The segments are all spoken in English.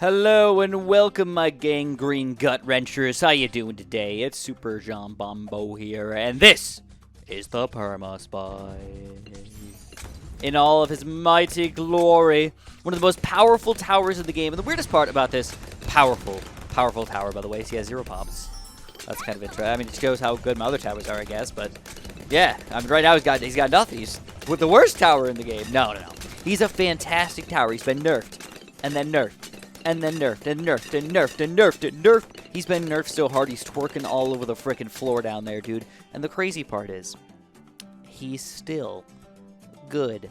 Hello and welcome, my gangrene gut wrenchers. How you doing today? It's Super Jean Bombo here, and this is the Perma Spike. In all of his mighty glory, one of the most powerful towers in the game. And the weirdest part about this powerful tower, by the way, is he has 0 pops. That's kind of interesting. I mean, it shows how good my other towers are, I guess. But yeah, I mean, right now he's got nothing. He's with the worst tower in the game. No. He's a fantastic tower. He's been nerfed, and then nerfed. And then nerfed, and nerfed, and nerfed, and nerfed, and nerfed. He's been nerfed so hard, he's twerking all over the frickin' floor down there, dude. And the crazy part is, he's still good.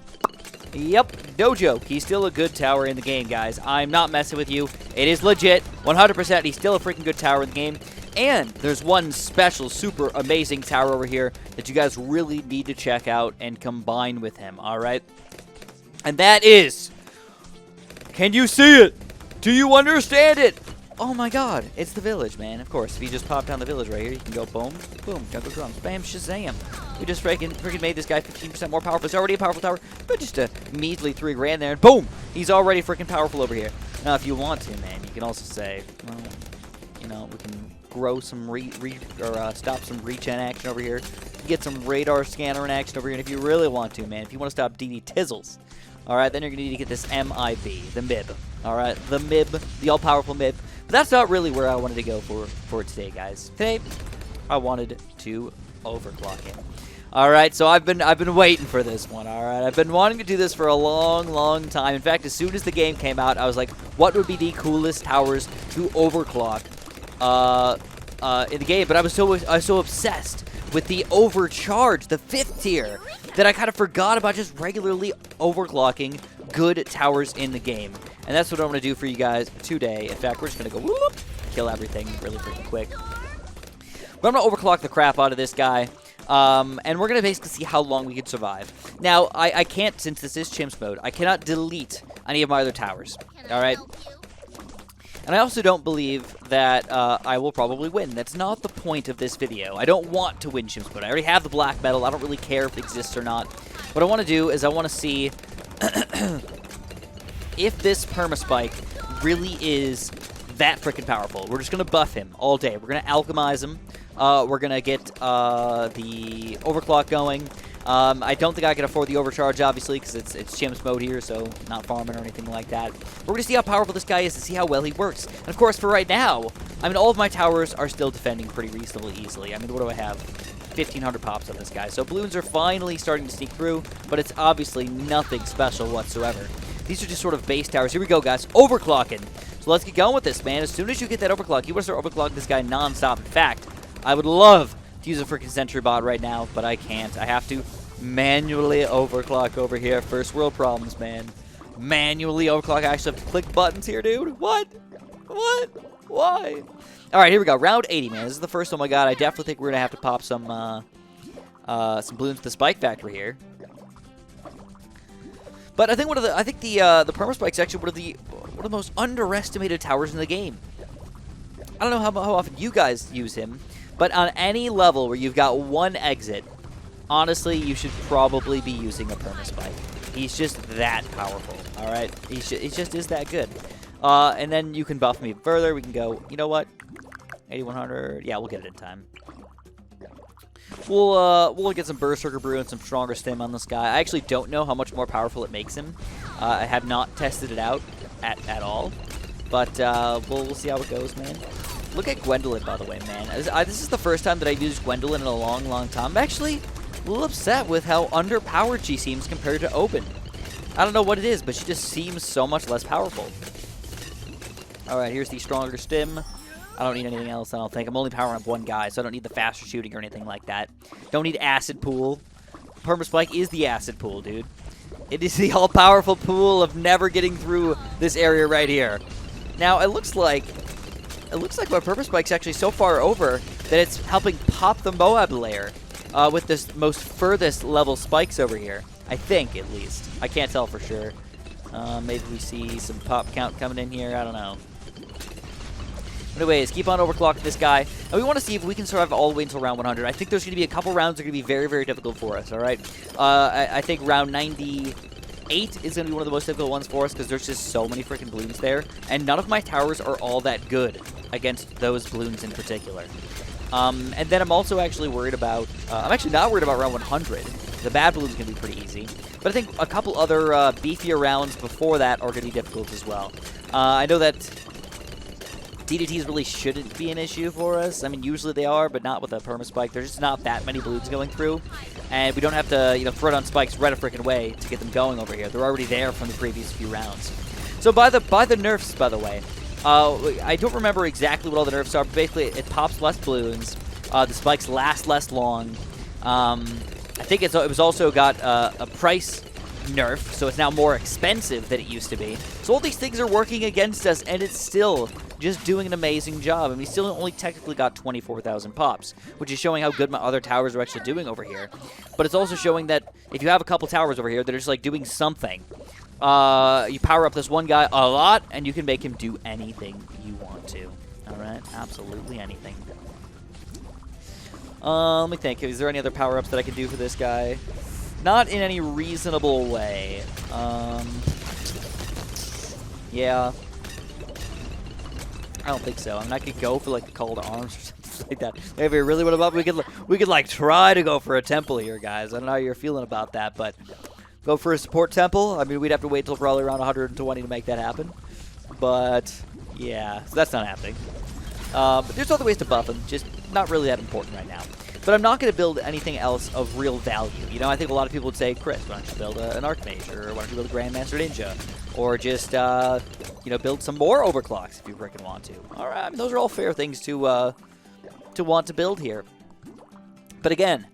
Yep, no joke. He's still a good tower in the game, guys. I'm not messing with you. It is legit. 100%, he's still a freaking good tower in the game. And there's one special, super amazing tower over here that you guys really need to check out and combine with him, alright? And that is... Can you see it? Do you understand it? Oh my god, it's the village, man. Of course, if you just pop down the village right here, you can go boom, boom, jungle drums, bam, shazam. We just freaking made this guy 15% more powerful. He's already a powerful tower, but just a measly 3 grand there, and boom, he's already freaking powerful over here. Now, if you want to, man, you can also say, well, you know, we can grow some stop some regen action over here. Get some radar scanner in action over here, and if you really want to, man, if you want to stop DD Tizzles, alright, then you're going to need to get this MIB, the MIB. Alright, the MIB, the all-powerful MIB. But that's not really where I wanted to go for today, guys. Today, I wanted to overclock him. Alright, so I've been waiting for this one, alright? I've been wanting to do this for a long time. In fact, as soon as the game came out, I was like, what would be the coolest towers to overclock in the game? But I was so obsessed with the overcharge, the 5th tier, that I kind of forgot about just regularly overclocking good towers in the game. And that's what I'm going to do for you guys today. In fact, we're just going to go whoop, kill everything really freaking quick. But I'm going to overclock the crap out of this guy. And we're going to basically see how long we can survive. Now, I can't, since this is chimps mode, I cannot delete any of my other towers. Alright? And I also don't believe that I will probably win. That's not the point of this video. I don't want to win chimps mode. I already have the black medal. I don't really care if it exists or not. What I want to do is I want to see if this Perma Spike really is that freaking powerful. We're just going to buff him all day. We're going to alchemize him. We're going to get the overclock going. I don't think I can afford the overcharge, obviously, because it's chimps mode here, so not farming or anything like that. We're going to see how powerful this guy is and see how well he works. And, of course, for right now, I mean, all of my towers are still defending pretty reasonably easily. I mean, what do I have? 1,500 pops on this guy. So balloons are finally starting to sneak through, but it's obviously nothing special whatsoever. These are just sort of base towers. Here we go, guys. Overclocking. So let's get going with this, man. As soon as you get that overclock, you want to start overclocking this guy nonstop. In fact, I would love to use a freaking sentry bot right now, but I can't. I have to manually overclock over here. First world problems, man. Manually overclock. I actually have to click buttons here, dude. What? Why? All right, here we go. Round 80, man. This is the first. Oh my god, I definitely think we're gonna have to pop some balloons to the Spike Factory here. But I think the Perma Spike's actually one of the most underestimated towers in the game. I don't know how often you guys use him, but on any level where you've got one exit, honestly, you should probably be using a Perma Spike. He's just that powerful, alright? He just is that good. And then you can buff me further. We can go, you know what? 8100. Yeah, we'll get it in time. We'll get some Berserker Brew and some Stronger Stim on this guy. I actually don't know how much more powerful it makes him. I have not tested it out at all. But we'll see how it goes, man. Look at Gwendolyn, by the way, man. This is the first time that I've used Gwendolyn in a long time. I'm actually a little upset with how underpowered she seems compared to Oben. I don't know what it is, but she just seems so much less powerful. Alright, here's the Stronger Stim. I don't need anything else, I don't think. I'm only powering up one guy, so I don't need the faster shooting or anything like that. Don't need Acid Pool. Perma Spike is the Acid Pool, dude. It is the all-powerful pool of never getting through this area right here. Now, it looks like my Perma Spike's actually so far over that it's helping pop the Moab layer with this most furthest level spikes over here. I think, at least. I can't tell for sure. Maybe we see some pop count coming in here. I don't know. Anyways, keep on overclocking this guy. And we want to see if we can survive all the way until round 100. I think there's going to be a couple rounds that are going to be very difficult for us, all right? I think round 90 8 is going to be one of the most difficult ones for us because there's just so many freaking balloons there. And none of my towers are all that good against those balloons in particular. And then I'm also actually worried about... I'm actually not worried about round 100. The bad balloon's going to be pretty easy. But I think a couple other beefier rounds before that are going to be difficult as well. I know that DDTs really shouldn't be an issue for us. I mean, usually they are, but not with a Perma Spike. There's just not that many balloons going through. And we don't have to, you know, throw down spikes right a freaking way to get them going over here. They're already there from the previous few rounds. So by the nerfs, by the way, I don't remember exactly what all the nerfs are, but basically it pops less balloons. The spikes last less long. I think it was also got a price nerf, so it's now more expensive than it used to be. So all these things are working against us, and it's still just doing an amazing job. And we still only technically got 24,000 pops, which is showing how good my other towers are actually doing over here. But it's also showing that if you have a couple towers over here that are just like doing something, you power up this one guy a lot, and you can make him do anything you want to. All right, absolutely anything. Let me think. Is there any other power-ups that I can do for this guy? Not in any reasonable way. Yeah. I don't think so. I'm not gonna go for like the call to arms or something like that. If we really want to up, we could like try to go for a temple here, guys. I don't know how you're feeling about that, but go for a support temple. I mean, we'd have to wait till probably around 120 to make that happen. But yeah, so that's not happening. But there's other ways to buff him, just not really that important right now. But I'm not going to build anything else of real value. You know, I think a lot of people would say, Chris, why don't you build an Archmage, or why don't you build a Grandmaster Ninja, or just, you know, build some more Overclocks if you freaking want to. All right, I mean, those are all fair things to want to build here. But again,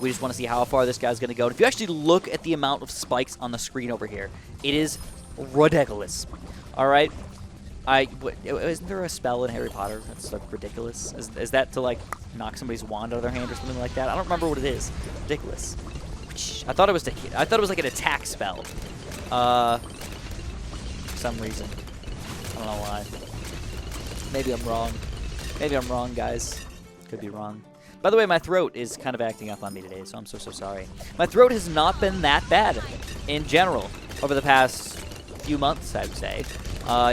we just want to see how far this guy's going to go. And if you actually look at the amount of spikes on the screen over here, it is ridiculous. All right? Isn't there a spell in Harry Potter that's like ridiculous? Is that to like knock somebody's wand out of their hand or something like that? I don't remember what it is. Ridiculous. I thought it was like an attack spell. For some reason. I don't know why. Maybe I'm wrong. Maybe I'm wrong, guys. Could be wrong. By the way, my throat is kind of acting up on me today, so I'm so sorry. My throat has not been that bad in general over the past few months, I would say.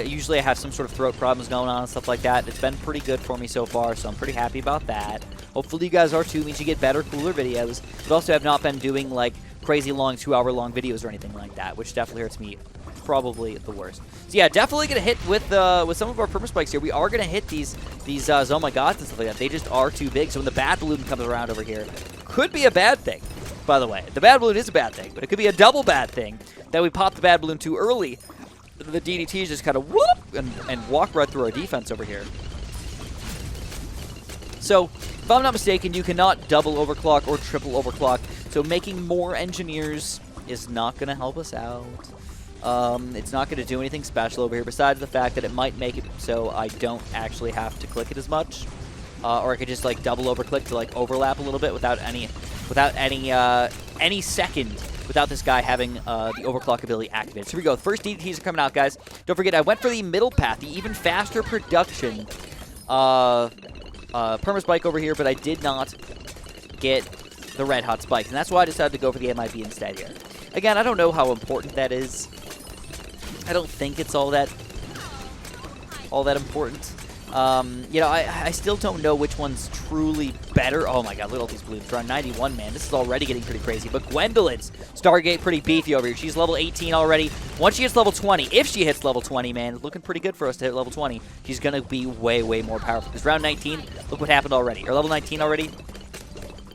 Usually I have some sort of throat problems going on and stuff like that. It's been pretty good for me so far, so I'm pretty happy about that. Hopefully you guys are too. It means you get better, cooler videos. But also have not been doing like crazy long 2-hour-long videos or anything like that, which definitely hurts me probably the worst. So yeah, definitely going to hit with some of our Perma Spikes here. We are going to hit these oh my gods and stuff like that. They just are too big. So when the bad balloon comes around over here, could be a bad thing, by the way. The bad balloon is a bad thing, but it could be a double bad thing that we pop the bad balloon too early. The DDTs just kind of whoop and walk right through our defense over here. So, if I'm not mistaken, you cannot double overclock or triple overclock. So making more engineers is not going to help us out. It's not going to do anything special over here, besides the fact that it might make it so I don't actually have to click it as much. Or I could just like double overclick to like overlap a little bit without any second without this guy having the overclock ability activated. So here we go. First DDTs are coming out, guys. Don't forget, I went for the middle path, the even faster production Perma Spike over here, but I did not get the red hot spikes, and that's why I decided to go for the MIB instead here. Again, I don't know how important that is. I don't think it's all that important. You know, I still don't know which one's truly better. Oh my god, look at all these balloons. We're on 91, man. This is already getting pretty crazy. But Gwendolyn's Stargate pretty beefy over here. She's level 18 already. Once she hits level 20, if she hits level 20, man, it's looking pretty good for us to hit level 20. She's going to be way, way more powerful. Because round 19, look what happened already. Or level 19 already.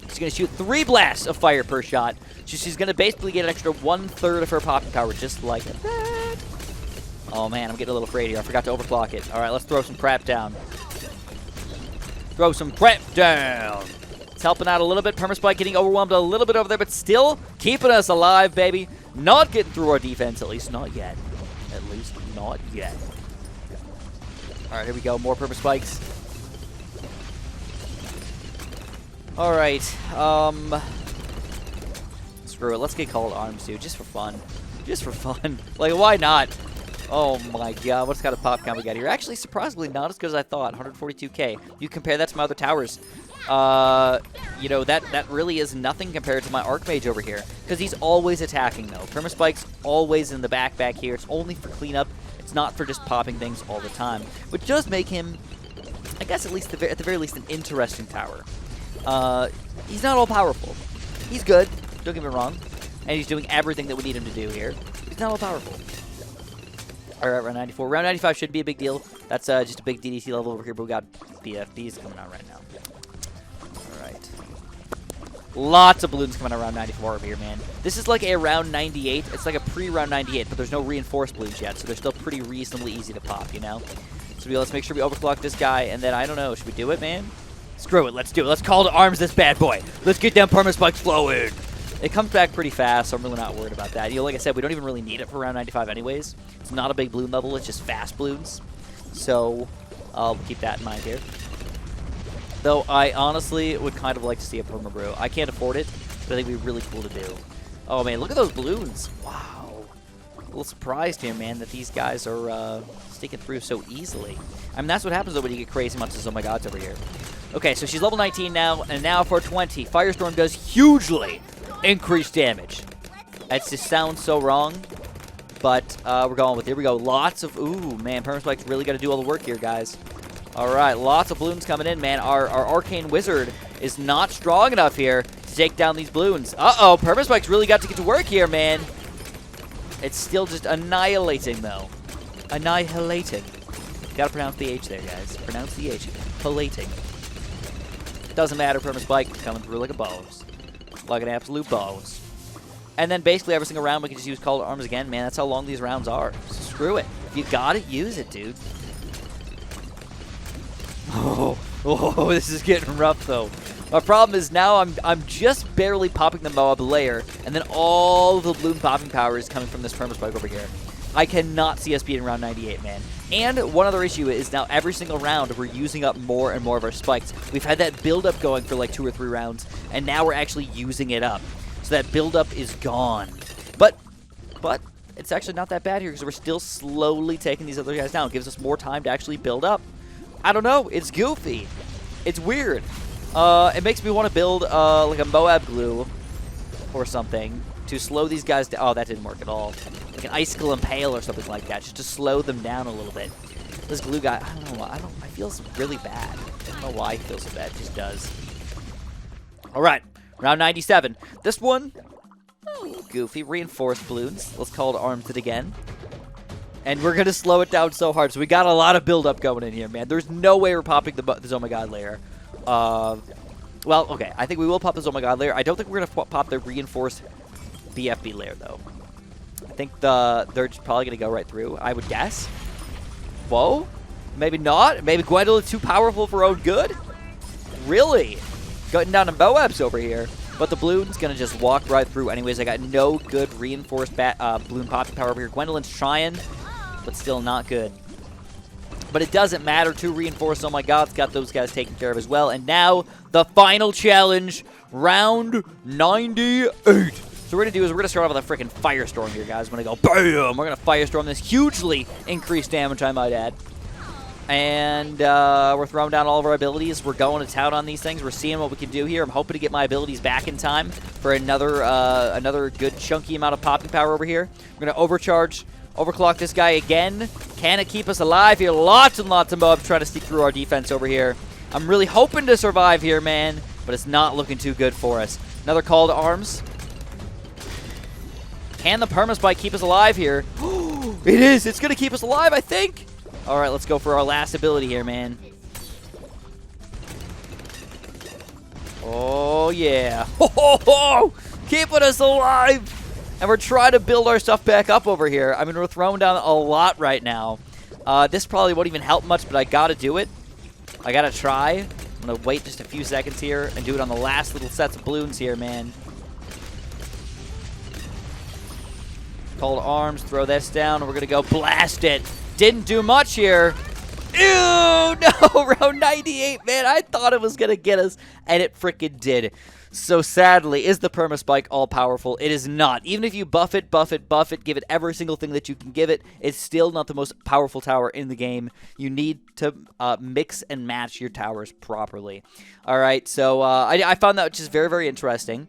She's going to shoot 3 blasts of fire per shot. She's going to basically get an extra 1/3 of her popping power, just like that. Oh man, I'm getting a little afraid here. I forgot to overclock it. All right, let's throw some crap down. Throw some crap down. It's helping out a little bit. Perma Spike getting overwhelmed a little bit over there, but still keeping us alive, baby. Not getting through our defense, at least not yet. At least not yet. All right, here we go. More Perma Spikes. All right. Screw it. Let's get called arms, dude, just for fun. Just for fun. Like, why not? Oh my god, what's kind of pop count we got here? Actually, surprisingly, not as good as I thought. 142k. You compare that to my other towers. you know, that really is nothing compared to my Archmage over here. Because he's always attacking, though. Perma Spike's always in the back here. It's only for cleanup. It's not for just popping things all the time. Which does make him, I guess at the very least, an interesting tower. He's not all powerful. He's good, don't get me wrong. And he's doing everything that we need him to do here. He's not all powerful. Alright, round 94. Round 95 should be a big deal. That's just a big DDT level over here, but we got BFBs coming out right now. Alright. Lots of balloons coming out around 94 over here, man. This is like a round 98. It's like a pre-round 98, but there's no reinforced balloons yet, so they're still pretty reasonably easy to pop, you know? So let's make sure we overclock this guy, and then, I don't know, should we do it, man? Screw it, let's do it. Let's call to arms this bad boy. Let's get them Perma Spikes flowing. It comes back pretty fast, so I'm really not worried about that. You know, like I said, we don't even really need it for round 95 anyways. It's not a big balloon level, it's just fast balloons. So, I'll keep that in mind here. Though, I honestly would kind of like to see a Perma Brew. I can't afford it, but I think it would be really cool to do. Oh, man, look at those balloons. Wow. A little surprised here, man, that these guys are sticking through so easily. I mean, that's what happens, though, when you get crazy amounts of Oh My Gods over here. Okay, so she's level 19 now, and now for 20. Firestorm does hugely increased damage. It just sounds so wrong, but we're going with it. Here we go. Lots of... Ooh, man, Perma Spike's really got to do all the work here, guys. All right, lots of balloons coming in, man. Our Arcane Wizard is not strong enough here to take down these balloons. Uh-oh, Perma Spike's really got to get to work here, man. It's still just annihilating, though. Annihilating. Gotta pronounce the H there, guys. Pronounce the H. Palating. Doesn't matter, Perma Spike coming through like a boss. Like an absolute boss. And then basically every single round we can just use Call to Arms again, man. That's how long these rounds are. So screw it. If you got it, use it, dude. Oh, this is getting rough, though. My problem is now I'm just barely popping the Moab layer, and then all the balloon popping power is coming from this Perma Spike over here. I cannot see us beating round 98, man. And one other issue is now every single round we're using up more and more of our spikes. We've had that build-up going for like 2 or 3 rounds, and now we're actually using it up. So that build-up is gone. But it's actually not that bad here because we're still slowly taking these other guys down. It gives us more time to actually build up. I don't know. It's goofy. It's weird. It makes me want to build like a Moab glue or something to slow these guys down. Oh, that didn't work at all. Like an Icicle Impale or something like that, just to slow them down a little bit. This glue guy, I don't know. I feel really bad. I don't know why he feels so bad. It just does. All right, round 97. This one, goofy. Reinforced balloons. Let's call to arms it again. And we're going to slow it down so hard. So we got a lot of build-up going in here, man. There's no way we're popping the Oh My God layer. Well, okay. I think we will pop the Oh My God layer. I don't think we're going to pop the reinforced BFB layer, though. I think they're just probably going to go right through, I would guess. Whoa. Maybe not. Maybe Gwendolyn's too powerful for her own good? Really? Getting down to Moabs over here. But the balloon's going to just walk right through anyways. I got no good reinforced balloon popping power over here. Gwendolyn's trying, but still not good. But it doesn't matter. 2 reinforced. Oh my God, it's got those guys taken care of as well. And now, the final challenge, round 98. So what we're going to do is we're going to start off with a freaking Firestorm here, guys. We're going to go, BAM! We're going to Firestorm this hugely increased damage, I might add. And we're throwing down all of our abilities. We're going to town on these things. We're seeing what we can do here. I'm hoping to get my abilities back in time for another good chunky amount of popping power over here. We're going to overclock this guy again. Can it keep us alive here? Lots and lots of mobs trying to sneak through our defense over here. I'm really hoping to survive here, man, but it's not looking too good for us. Another call to arms. Can the Perma Spike keep us alive here? It is. It's going to keep us alive, I think. All right, let's go for our last ability here, man. Oh, yeah. Ho, ho, ho! Keeping us alive! And we're trying to build our stuff back up over here. I mean, we're throwing down a lot right now. This probably won't even help much, but I got to do it. I got to try. I'm going to wait just a few seconds here and do it on the last little sets of balloons here, man. Call to arms, throw this down, and we're going to go blast it. Didn't do much here. Ew, no, round 98, man. I thought it was going to get us, and it freaking did. So sadly, is the Perma Spike all-powerful? It is not. Even if you buff it, buff it, buff it, give it every single thing that you can give it, it's still not the most powerful tower in the game. You need to mix and match your towers properly. Alright, so I found that just very, very interesting.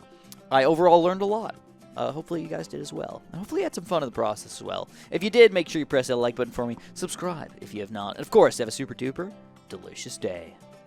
I overall learned a lot. Hopefully you guys did as well. And hopefully you had some fun in the process as well. If you did, make sure you press that like button for me. Subscribe if you have not. And of course, have a super duper delicious day.